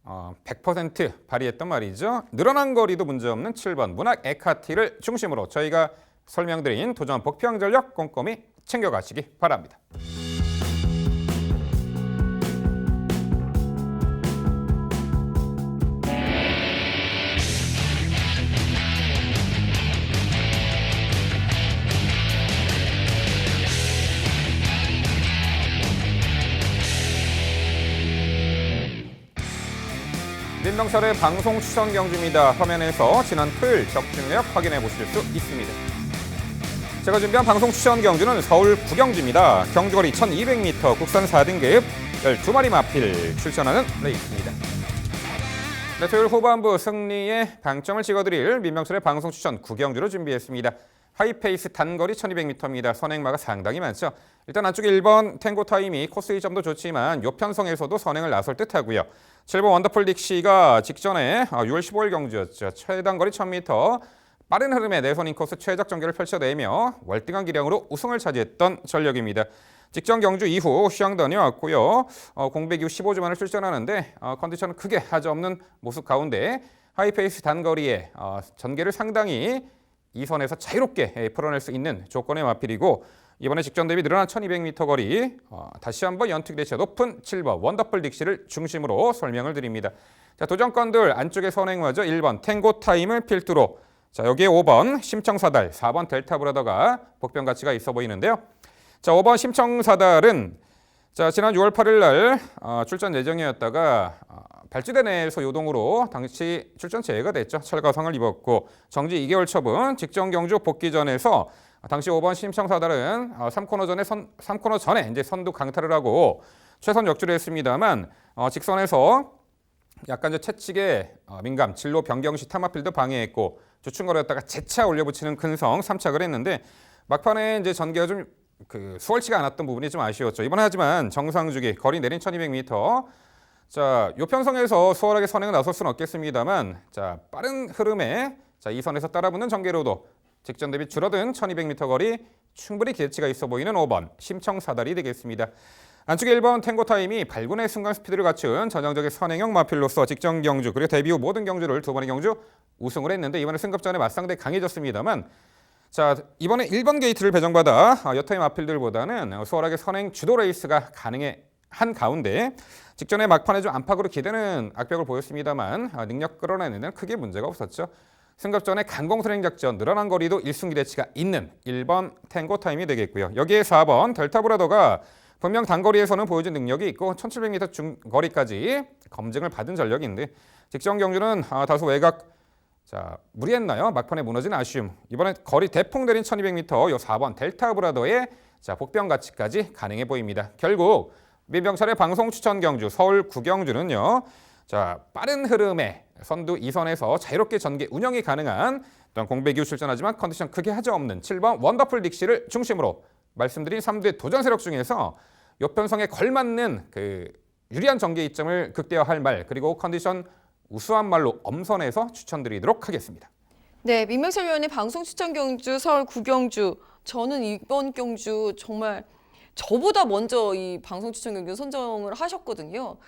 100% 발휘했단 말이죠. 늘어난 거리도 문제없는 7번 문학 에카티를 중심으로 저희가 설명드린 도전 복평 전력 꼼꼼히 챙겨가시기 바랍니다. 민병철의 방송 추천 경주입니다. 화면에서 지난 토요일 적중력 확인해 보실 수 있습니다. 제가 준비한 방송 추천 경주는 서울 9경주입니다. 경주거리 1200m 국산 4등급 12마리 마필 출전하는 레이스입니다. 네, 토요일 후반부 승리의 방점을 찍어드릴 민병철의 방송 추천 9경주로 준비했습니다. 하이페이스 단거리 1200m입니다. 선행마가 상당히 많죠. 일단 안쪽에 1번 탱고 타임이 코스 2점도 좋지만 요 편성에서도 선행을 나설 듯하고요. 7번 원더풀 딕시가 직전에 6월 15일 경주였죠. 최단거리 1000m 빠른 흐름의 내선 인코스 최적 전개를 펼쳐내며 월등한 기량으로 우승을 차지했던 전력입니다. 직전 경주 이후 휴양 다녀왔고요. 공백 이후 15주 만에 출전하는데 컨디션은 크게 하저없는 모습 가운데 하이페이스 단거리에 전개를 상당히 이 선에서 자유롭게 풀어낼 수 있는 조건의 마필이고 이번에 직전 대비 늘어난 1200m 거리 다시 한번 연투 기대치가 높은 7번 원더풀 딕시를 중심으로 설명을 드립니다. 자, 도전권들 안쪽에 선행마저 1번 탱고 타임을 필두로 자 여기에 5번 심청사달 4번 델타 브라더가 복병 가치가 있어 보이는데요. 자 5번 심청사달은 자 지난 6월 8일 날 출전 예정이었다가 발주대 내에서 요동으로 당시 출전 제외가 됐죠. 철가상을 입었고 정지 2개월 처분 직전 경주 복귀전에서 당시 5번 심청사달은 3코너 전에 이제 선두 강탈을 하고 최선 역주를 했습니다만 직선에서 약간 채찍에 민감, 진로 변경 시 타마필도 방해했고 주춤거렸다가 재차 올려붙이는 근성 3착을 했는데 막판에 이제 전개가 좀 수월치가 않았던 부분이 좀 아쉬웠죠. 이번에 하지만 정상주기 거리 내린 1200m 자, 요 편성에서 수월하게 선행을 나설 수는 없겠습니다만 자, 빠른 흐름에 자, 이 선에서 따라붙는 전개로도 직전 대비 줄어든 1200m 거리 충분히 기대치가 있어 보이는 5번 심청사다리 되겠습니다. 안쪽에 1번 탱고타임이 발군의 순간 스피드를 갖춘 전형적인 선행형 마필로서 직전 경주 그리고 데뷔 후 모든 경주를 두 번의 경주 우승을 했는데 이번에 승급전에 맞상대 강해졌습니다만 자 이번에 1번 게이트를 배정받아 여타의 마필들보다는 수월하게 선행 주도 레이스가 가능한 가운데 직전에 막판에 좀 안팎으로 기대는 악벽을 보였습니다만 능력 끌어내는 데는 크게 문제가 없었죠. 승급전에 강공선행 작전 늘어난 거리도 1순 기대치가 있는 1번 탱고타임이 되겠고요. 여기에 4번 델타브라더가 분명 단거리에서는 보여준 능력이 있고 1700m 중거리까지 검증을 받은 전력인데 직전 경주는 다소 외곽 무리했나요? 막판에 무너진 아쉬움. 이번에 거리 대폭 내린 1200m 요 4번 델타브라더의 복병 가치까지 가능해 보입니다. 결국 민병철의 방송 추천 경주 서울 구경주는요. 빠른 흐름에 선두 2선에서 자유롭게 전개 운영이 가능한 또한 공백 이후 출전하지만 컨디션 크게 하저없는 7번 원더풀 딕시를 중심으로 말씀드린 3두의 도전 세력 중에서 요 편성에 걸맞는 유리한 전개 이점을 극대화할 말 그리고 컨디션 우수한 말로 엄선해서 추천드리도록 하겠습니다. 네, 민명철 위원의 방송 추천 경주 서울 구경주. 저는 이번 경주 정말 저보다 먼저 이 방송 추천 경주 선정을 하셨거든요.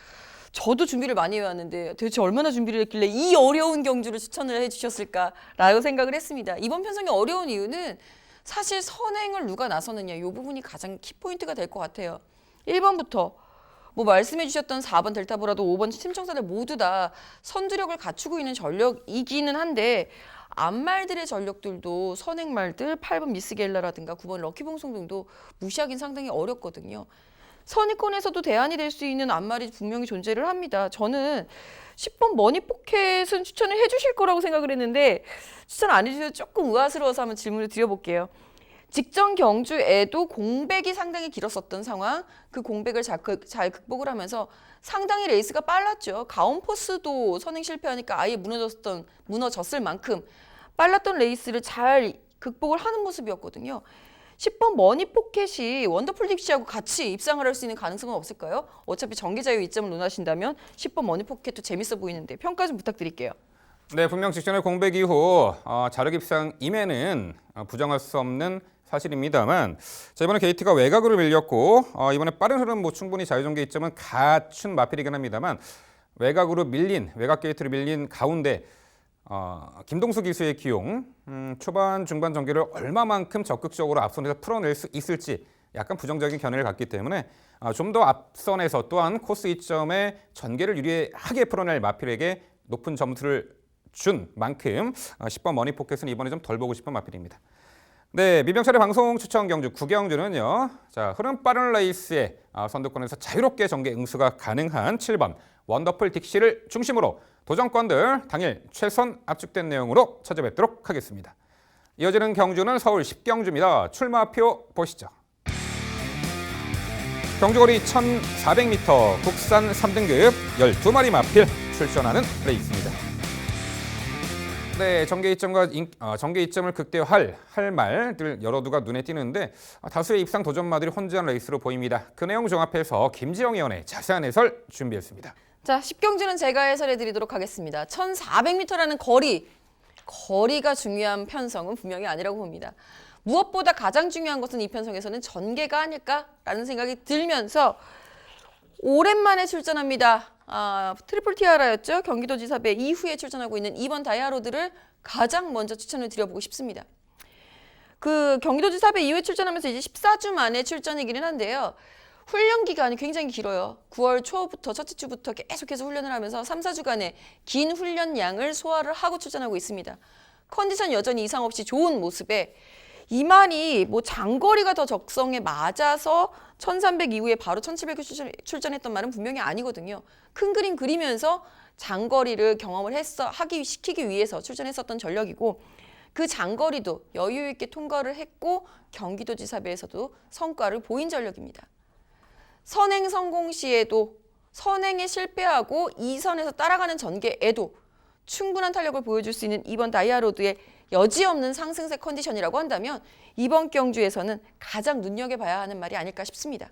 저도 준비를 많이 해왔는데 도대체 얼마나 준비를 했길래 이 어려운 경주를 추천을 해주셨을까라고 생각을 했습니다. 이번 편성이 어려운 이유는 사실 선행을 누가 나서느냐 이 부분이 가장 키포인트가 될 것 같아요. 1번부터 말씀해 주셨던 4번 델타브라도 5번 심청사들 모두 다 선두력을 갖추고 있는 전력이기는 한데 앞말들의 전력들도 선행말들 8번 미스겔라라든가 9번 럭키봉송 등도 무시하긴 상당히 어렵거든요. 선의권에서도 대안이 될 수 있는 앞말이 분명히 존재를 합니다. 저는 10번 머니포켓은 추천을 해주실 거라고 생각을 했는데 추천 안 해주셔서 조금 의아스러워서 한번 질문을 드려볼게요. 직전 경주에도 공백이 상당히 길었었던 상황, 그 공백을 잘 극복을 하면서 상당히 레이스가 빨랐죠. 가온포스도 선행 실패하니까 아예 무너졌을 만큼 빨랐던 레이스를 잘 극복을 하는 모습이었거든요. 10번 머니포켓이 원더풀 딕시하고 같이 입상을 할 수 있는 가능성은 없을까요? 어차피 전개자유 이점을 논하신다면 10번 머니포켓도 재밌어 보이는데 평가 좀 부탁드릴게요. 네, 분명 직전에 공백 이후 자력 입상임에는 부정할 수 없는 사실입니다만 이번에 게이트가 외곽으로 밀렸고 이번에 빠른 흐름 충분히 자유전개 이점은 갖춘 마필이긴 합니다만 외곽 게이트로 밀린 가운데 김동수 기수의 기용 초반 중반 전개를 얼마만큼 적극적으로 앞선에서 풀어낼 수 있을지 약간 부정적인 견해를 갖기 때문에 좀 더 앞선에서 또한 코스 이점에 전개를 유리하게 풀어낼 마필에게 높은 점수를 준 만큼 10번 머니포켓은 이번에 좀 덜 보고 싶은 마필입니다. 네, 민병철의 방송 추천 경주 구경주는요. 흐름 빠른 레이스에 선두권에서 자유롭게 전개 응수가 가능한 7번 원더풀 딕시를 중심으로 도전권들 당일 최선 압축된 내용으로 찾아뵙도록 하겠습니다. 이어지는 경주는 서울 10경주입니다. 출마표 보시죠. 경주거리 1400m 국산 3등급 12마리 마필 출전하는 레이스입니다. 네, 전개 이점을 극대화할 말들 여러 두가 눈에 띄는데 다수의 입상 도전마들이 혼재한 레이스로 보입니다. 그 내용 종합해서 김지영 의원의 자세한 해설 준비했습니다. 자, 10경주는 제가 해설해 드리도록 하겠습니다. 1400m라는 거리가 중요한 편성은 분명히 아니라고 봅니다. 무엇보다 가장 중요한 것은 이 편성에서는 전개가 아닐까라는 생각이 들면서 오랜만에 출전합니다. 트리플 티아라였죠. 경기도지사배 이후에 출전하고 있는 2번 다이아로드를 가장 먼저 추천을 드려보고 싶습니다. 그 경기도지사배 이후에 출전하면서 이제 14주 만에 출전이기는 한데요. 훈련 기간이 굉장히 길어요. 9월 초부터 첫째 주부터 계속해서 훈련을 하면서 3, 4주간의 긴 훈련량을 소화를 하고 출전하고 있습니다. 컨디션 여전히 이상 없이 좋은 모습에 이만희 장거리가 더 적성에 맞아서 1300 이후에 바로 1700을 출전했던 말은 분명히 아니거든요. 큰 그림 그리면서 장거리를 경험을 시키기 위해서 출전했었던 전력이고 그 장거리도 여유 있게 통과를 했고 경기도지사배에서도 성과를 보인 전력입니다. 선행 성공 시에도 선행에 실패하고 2선에서 따라가는 전개에도 충분한 탄력을 보여줄 수 있는 이번 다이아로드의 여지없는 상승세 컨디션이라고 한다면 이번 경주에서는 가장 눈여겨봐야 하는 말이 아닐까 싶습니다.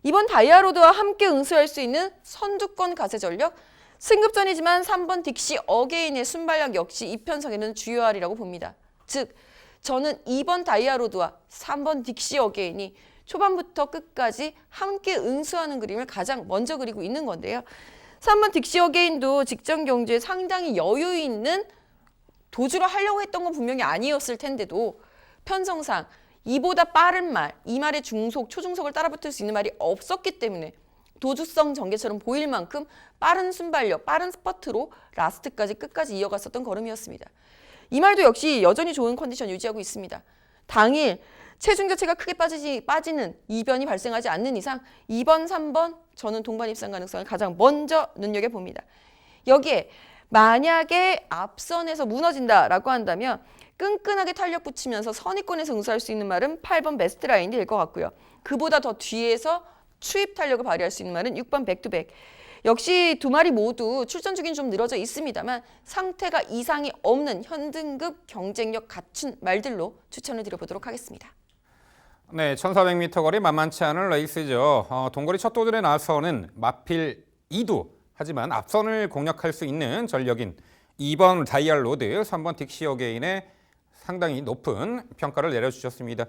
이번 다이아로드와 함께 응수할 수 있는 선두권 가세 전력, 승급전이지만 3번 딕시 어게인의 순발력 역시 이 편성에는 주요하리라고 봅니다. 즉 저는 2번 다이아로드와 3번 딕시 어게인이 초반부터 끝까지 함께 응수하는 그림을 가장 먼저 그리고 있는 건데요. 3번 딕시 어게인도 직전 경주에 상당히 여유 있는 도주를 하려고 했던 건 분명히 아니었을 텐데도 편성상 이보다 빠른 말, 이 말의 중속, 초중속을 따라붙을 수 있는 말이 없었기 때문에 도주성 전개처럼 보일 만큼 빠른 순발력, 빠른 스퍼트로 라스트까지 끝까지 이어갔었던 걸음이었습니다. 이 말도 역시 여전히 좋은 컨디션 유지하고 있습니다. 당일 체중 자체가 크게 빠지는 이변이 발생하지 않는 이상 2번, 3번 저는 동반 입상 가능성을 가장 먼저 눈여겨봅니다. 여기에 만약에 앞선에서 무너진다라고 한다면 끈끈하게 탄력 붙이면서 선의권에서 응수할 수 있는 말은 8번 베스트 라인이 될 것 같고요. 그보다 더 뒤에서 추입 탄력을 발휘할 수 있는 말은 6번 백투백. 역시 두 마리 모두 출전 주기는 좀 늘어져 있습니다만 상태가 이상이 없는 현등급 경쟁력 갖춘 말들로 추천을 드려보도록 하겠습니다. 네, 1400m 거리 만만치 않은 레이스죠. 동거리 첫 도전에 나서는 마필 2두 하지만 앞선을 공략할 수 있는 전력인 2번 다이알로드, 3번 딕시 어게인의 상당히 높은 평가를 내려주셨습니다.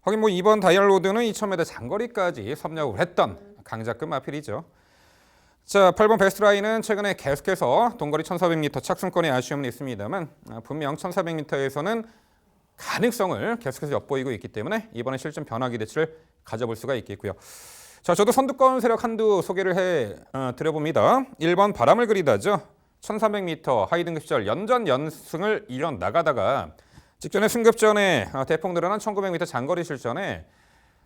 하긴 뭐 2번 다이알로드는 2000m 장거리까지 섭렵을 했던 강자급 마필이죠. 자, 8번 베스트라인은 최근에 계속해서 동거리 1400m 착승권에 아쉬움은 있습니다만 분명 1400m에서는 가능성을 계속해서 엿보이고 있기 때문에 이번에 실전 변화 기대치를 가져볼 수가 있겠고요. 자, 저도 선두권 세력 한두 소개를 해 드려봅니다. 1번 바람을 그리다죠. 1300m 하이 등급 시절 연전 연승을 이뤄 나가다가 직전에 승급전에 대폭 늘어난 1900m 장거리 실전에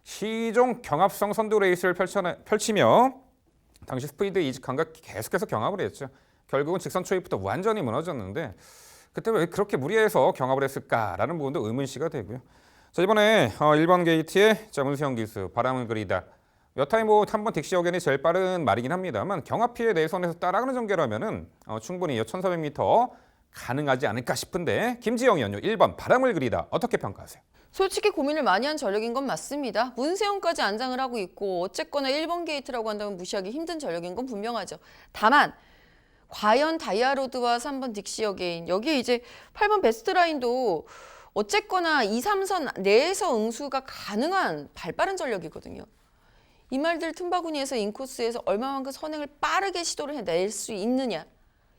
시종 경합성 선두 레이스를 펼치며 당시 스피드 이직함과 계속해서 경합을 했죠. 결국은 직선 초입부터 완전히 무너졌는데 그때 왜 그렇게 무리해서 경합을 했을까라는 부분도 의문시가 되고요. 자, 이번에 1번 게이트의 문수영 기수 바람을 그리다 몇 타임 뭐 한번 딕시 어게인이 제일 빠른 말이긴 합니다만 경합 피해 내선에서 따라가는 전개라면은 충분히 1400m 가능하지 않을까 싶은데 김지영 연유 1번 바람을 그리다 어떻게 평가하세요? 솔직히 고민을 많이 한 전력인 건 맞습니다. 문세영까지 안장을 하고 있고 어쨌거나 1번 게이트라고 한다면 무시하기 힘든 전력인 건 분명하죠. 다만 과연 다이아로드와 3번 딕시 어게인 여기에 이제 8번 베스트라인도 어쨌거나 2, 3선 내에서 응수가 가능한 발빠른 전력이거든요. 이 말들 틈바구니에서 인코스에서 얼마만큼 선행을 빠르게 시도를 해낼 수 있느냐,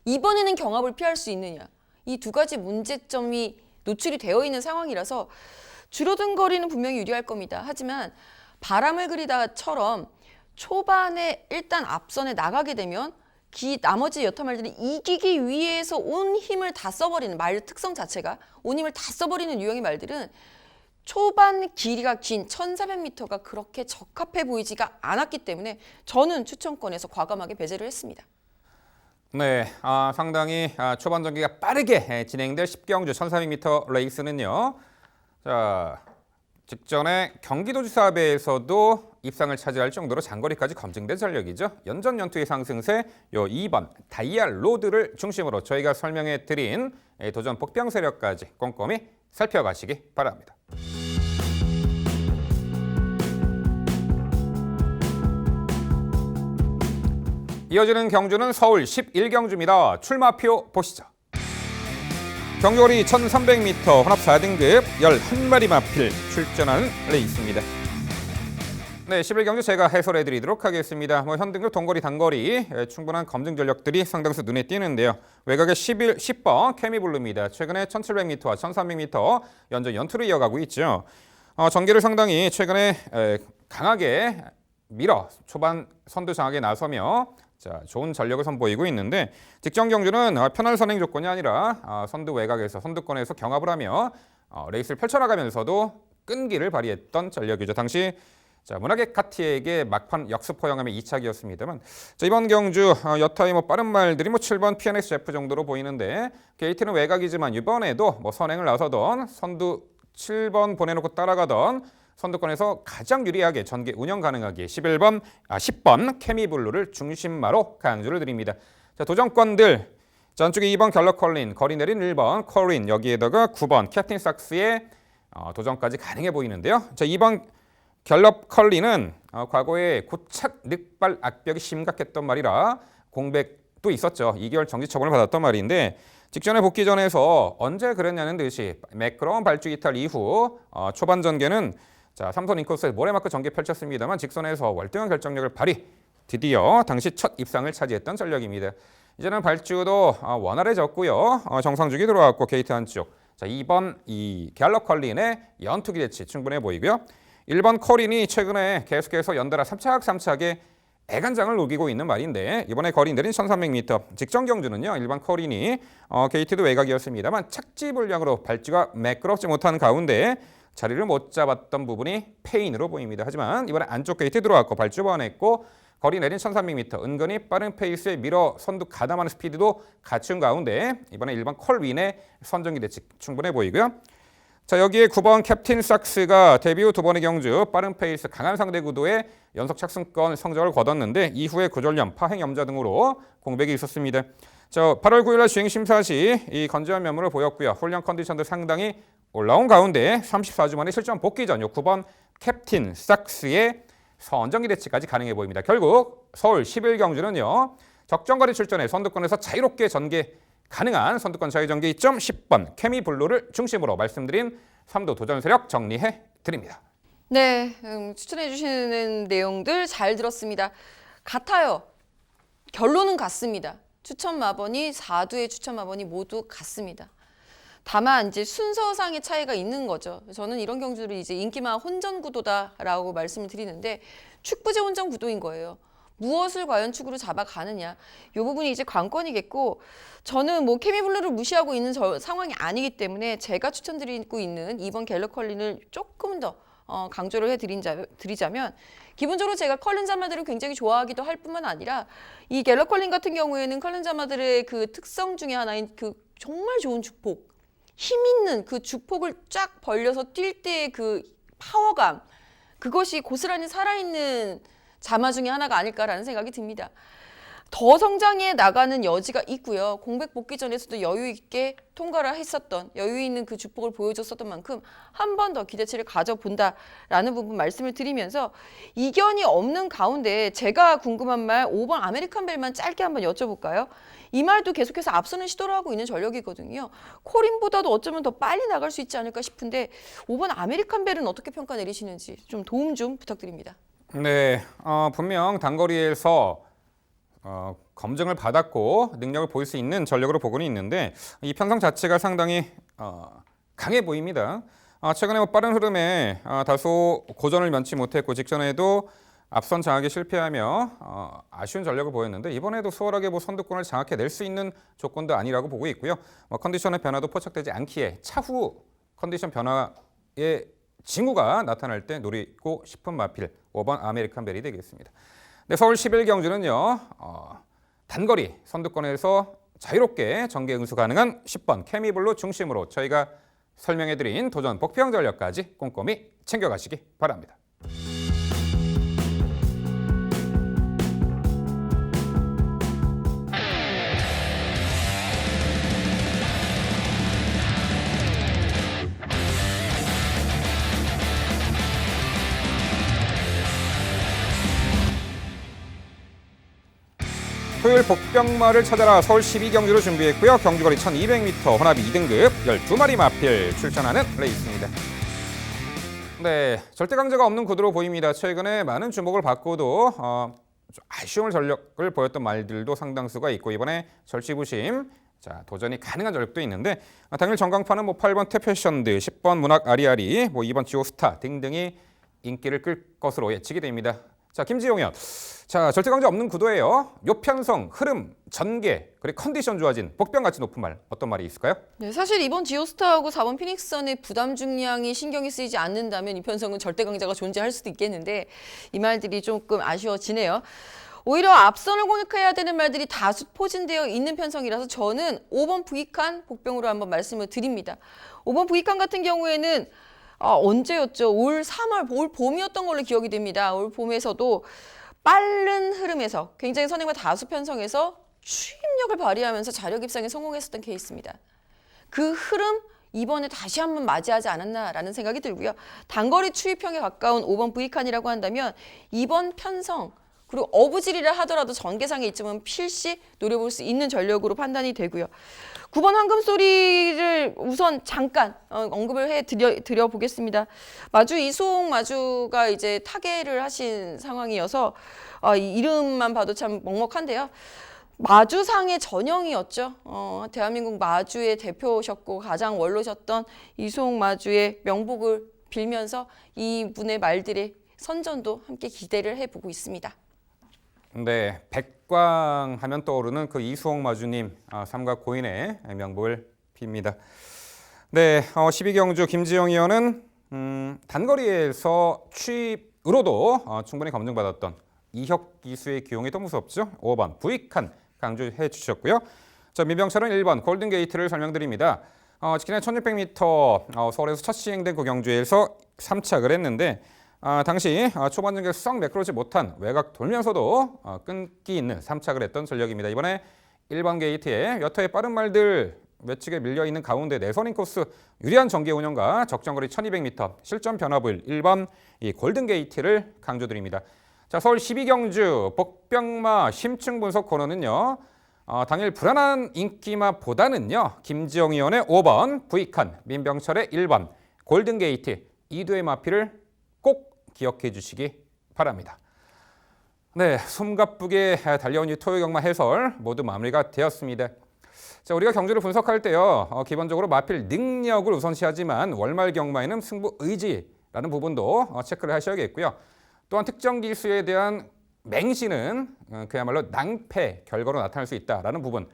이번에는 경합을 피할 수 있느냐, 이 두 가지 문제점이 노출이 되어 있는 상황이라서 줄어든 거리는 분명히 유리할 겁니다. 하지만 바람을 그리다처럼 초반에 일단 앞선에 나가게 되면 나머지 여타 말들이 이기기 위해서 온 힘을 다 써버리는 말 특성 자체가 온 힘을 다 써버리는 유형의 말들은 초반 길이가 긴 1400m가 그렇게 적합해 보이지가 않았기 때문에 저는 추천권에서 과감하게 배제를 했습니다. 네, 상당히 초반 전개가 빠르게 진행될 10경주 1400m 레이스는요. 자, 직전에 경기도지사배에서도 입상을 차지할 정도로 장거리까지 검증된 전력이죠. 연전 연투의 상승세 요 2번 다이아로드를 중심으로 저희가 설명해 드린 도전 복병 세력까지 꼼꼼히 살펴가시기 바랍니다. 이어지는 경주는 서울 11경주입니다. 출마표 보시죠. 경주거리 1300m 혼합 4등급 11마리 마필 출전하는 레이스입니다. 네, 11경주 제가 해설해드리도록 하겠습니다. 현등급 동거리 단거리 충분한 검증 전력들이 상당수 눈에 띄는데요. 외곽의 10번 케미블루입니다. 최근에 1700m와 1300m 연전 연투를 이어가고 있죠. 전개를 상당히 최근에 강하게 밀어 초반 선두 장악에 나서며 자, 좋은 전력을 선보이고 있는데 직전 경주는 편한 선행 조건이 아니라 선두 외곽에서 선두권에서 경합을 하며 레이스를 펼쳐나가면서도 끈기를 발휘했던 전력이죠. 당시 문하객 카티에게 막판 역습 허용함의 2착이었습니다만 이번 경주 여타의 빠른 말들이 7번 PNSF 정도로 보이는데 게이트는 외곽이지만 이번에도 선행을 나서던 선두 7번 보내놓고 따라가던 선두권에서 가장 유리하게 전개 운영 가능하게 10번 케미블루를 중심마로 강조를 드립니다. 자, 도전권들 안쪽에 2번 갤럽 컬린, 거리 내린 1번 커린, 여기에다가 9번 캡틴 삭스의 도전까지 가능해 보이는데요. 자, 2번 갤럽 컬린은 과거에 고착 늑발 악벽이 심각했던 말이라 공백 또 있었죠. 2개월 정지 처분을 받았던 말인데 직전에 복귀 전에서 언제 그랬냐는 듯이 매끄러운 발주 이탈 이후 초반 전개는 자, 삼선 인코스에 모래마크 전개 펼쳤습니다만 직선에서 월등한 결정력을 발휘. 드디어 당시 첫 입상을 차지했던 전력입니다. 이제는 발주도 원활해졌고요. 정상주기 들어왔고 게이트 한쪽. 자, 2번 이 갤럭 컬린의 연투기 대치 충분해 보이고요. 1번 커린이 최근에 계속해서 연달아 3차게 애간장을 녹이고 있는 말인데 이번에 거리 내린 1300m 직전 경주는요. 일반 커린이 게이트도 외곽이었습니다만 착지 불량으로 발주가 매끄럽지 못한 가운데 자리를 못 잡았던 부분이 페인으로 보입니다. 하지만 이번에 안쪽 게이트 들어왔고 발주 보완했고 거리 내린 1300m 은근히 빠른 페이스에 밀어 선두 가담하는 스피드도 갖춘 가운데 이번에 1번 컬윈의 선정기 대치 충분해 보이고요. 자, 여기에 9번 캡틴 삭스가 데뷔 후 2번의 경주 빠른 페이스 강한 상대 구도에 연속 착승권 성적을 거뒀는데 이후에 구절염, 파행 염좌 등으로 공백이 있었습니다. 자, 8월 9일 날 주행 심사 시 이 건조한 면모를 보였고요. 훈련 컨디션도 상당히 올라온 가운데 34주 만에 실전 복귀 전 9번 캡틴 삭스의 선정기 대치까지 가능해 보입니다. 결국 서울 10일 경주는요. 적정거리 출전에 선두권에서 자유롭게 전개 가능한 선두권 자유전개 2점 10번 케미블루를 중심으로 말씀드린 3도 도전 세력 정리해 드립니다. 네, 추천해 주시는 내용들 잘 들었습니다. 같아요. 결론은 같습니다. 추천 마번이 4두의 추천 마번이 모두 같습니다. 다만 이제 순서상의 차이가 있는 거죠. 저는 이런 경주를 이제 인기만 혼전 구도다라고 말씀을 드리는데 축부제 혼전 구도인 거예요. 무엇을 과연 축으로 잡아가느냐. 이 부분이 이제 관건이겠고 저는 뭐 케미블루를 무시하고 있는 상황이 아니기 때문에 제가 추천드리고 있는 2번 갤럭 컬린을 조금 더 강조를 해드리자면 기본적으로 제가 컬린 자마들을 굉장히 좋아하기도 할 뿐만 아니라 이 갤럭 컬린 같은 경우에는 컬린 자마들의 그 특성 중에 하나인 그 정말 좋은 주폭 힘 있는 그 주폭을 쫙 벌려서 뛸 때의 그 파워감 그것이 고스란히 살아있는 자마 중에 하나가 아닐까라는 생각이 듭니다. 더 성장해 나가는 여지가 있고요. 공백 복귀 전에서도 여유 있게 통과를 했었던 여유 있는 그 주폭을 보여줬었던 만큼 한 번 더 기대치를 가져본다라는 부분 말씀을 드리면서 이견이 없는 가운데 제가 궁금한 말 5번 아메리칸 벨만 짧게 한번 여쭤볼까요? 이 말도 계속해서 앞서는 시도를 하고 있는 전력이거든요. 코린보다도 어쩌면 더 빨리 나갈 수 있지 않을까 싶은데 5번 아메리칸 벨은 어떻게 평가 내리시는지 좀 도움 좀 부탁드립니다. 네, 분명 단거리에서 검증을 받았고 능력을 보일 수 있는 전력으로 보고는 있는데 이 편성 자체가 상당히 강해 보입니다. 최근에 빠른 흐름에 다소 고전을 면치 못했고 직전에도 앞선 장악에 실패하며 아쉬운 전력을 보였는데 이번에도 수월하게 선두권을 장악해낼 수 있는 조건도 아니라고 보고 있고요. 컨디션의 변화도 포착되지 않기에 차후 컨디션 변화의 징후가 나타날 때 노리고 싶은 마필 5번 아메리칸 벨이 되겠습니다. 네, 서울 10일 경주는요. 단거리 선두권에서 자유롭게 전개 응수 가능한 10번 케미블루 중심으로 저희가 설명해드린 도전 복평 전력까지 꼼꼼히 챙겨가시기 바랍니다. 토요일 복병마를 찾아라 서울 12경주로 준비했고요. 경주거리 1200m 혼합 2등급 12마리 마필 출전하는 레이스입니다. 네, 절대 강자가 없는 구도로 보입니다. 최근에 많은 주목을 받고도 좀 아쉬운 전력을 보였던 말들도 상당수가 있고 이번에 절치부심 도전이 가능한 전력도 있는데 당일 전광판은 8번 태패션드, 10번 문학 아리아리, 2번 지오스타 등등이 인기를 끌 것으로 예측이 됩니다. 자, 김지용 의원. 자, 절대 강자 없는 구도예요. 요편성, 흐름, 전개, 그리고 컨디션 좋아진 복병같이 높은 말 어떤 말이 있을까요? 네, 사실 이번 지오스타하고 4번 피닉스선의 부담 중량이 신경이 쓰이지 않는다면 이 편성은 절대 강자가 존재할 수도 있겠는데 이 말들이 조금 아쉬워지네요. 오히려 앞선을 공략해야 되는 말들이 다수 포진되어 있는 편성이라서 저는 5번 부익한 복병으로 한번 말씀을 드립니다. 5번 부익한 같은 경우에는 언제였죠? 올 3월, 올 봄이었던 걸로 기억이 됩니다. 올 봄에서도 빠른 흐름에서 굉장히 선행과 다수 편성에서 추임력을 발휘하면서 자력 입상에 성공했었던 케이스입니다. 그 흐름 이번에 다시 한번 맞이하지 않았나라는 생각이 들고요. 단거리 추입형에 가까운 5번 브이칸이라고 한다면 이번 편성 그리고 어부지리를 하더라도 전개상에 이쯤은 필시 노려볼 수 있는 전력으로 판단이 되고요. 9번 황금소리를 우선 잠깐 언급을 드려 보겠습니다. 마주 이수홍 마주가 이제 타계를 하신 상황이어서 이 이름만 봐도 참 먹먹한데요. 마주상의 전형이었죠. 대한민국 마주의 대표셨고 가장 원로셨던 이수홍 마주의 명복을 빌면서 이분의 말들의 선전도 함께 기대를 해보고 있습니다. 네, 백광 하면 떠오르는 그 이수홍 마주님 삼각 고인의 명복을 빕니다. 네, 12경주 김지영 의원은 단거리에서 취입으로도 충분히 검증받았던 이혁 기수의 기용이 더 무섭죠. 5번 부익한 강조해 주셨고요. 자, 민병철은 1번 골든게이트를 설명드립니다. 지난 1600m 서울에서 첫 시행된 그 경주에서 3착을 했는데 당시 초반 전개 썩 매끄러지 못한 외곽 돌면서도 끈기 있는 3착을 했던 전력입니다. 이번에 1번 게이트에 몇 회의 빠른 말들 외측에 밀려있는 가운데 내선인 코스 유리한 전개 운영과 적정거리 1200m 실전 변화부일 1번 이 골든게이트를 강조드립니다. 자, 서울 12경주 복병마 심층 분석 코너는요. 당일 불안한 인기마보다는요. 김지영 의원의 5번 부익한, 민병철의 1번 골든게이트 이 두의 마피를 꼭 기억해 주시기 바랍니다. 네, 숨가쁘게 달려온 이 토요 경마 해설 모두 마무리가 되었습니다. 자, 우리가 경주를 분석할 때요. 기본적으로 마필 능력을 우선시하지만 월말 경마에는 승부 의지라는 부분도 체크를 하셔야겠고요. 또한 특정 기수에 대한 맹신은 그야말로 낭패 결과로 나타날 수 있다라는 부분.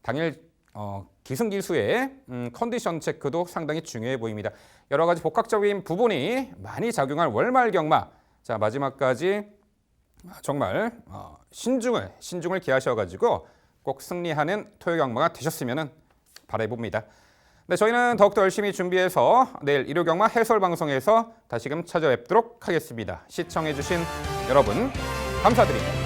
당일 기승기수의 컨디션 체크도 상당히 중요해 보입니다. 여러 가지 복합적인 부분이 많이 작용할 월말 경마. 자, 마지막까지 정말 신중을 기하셔가지고 꼭 승리하는 토요 경마가 되셨으면 바라봅니다. 네, 저희는 더욱더 열심히 준비해서 내일 일요 경마 해설 방송에서 다시금 찾아뵙도록 하겠습니다. 시청해주신 여러분 감사드립니다.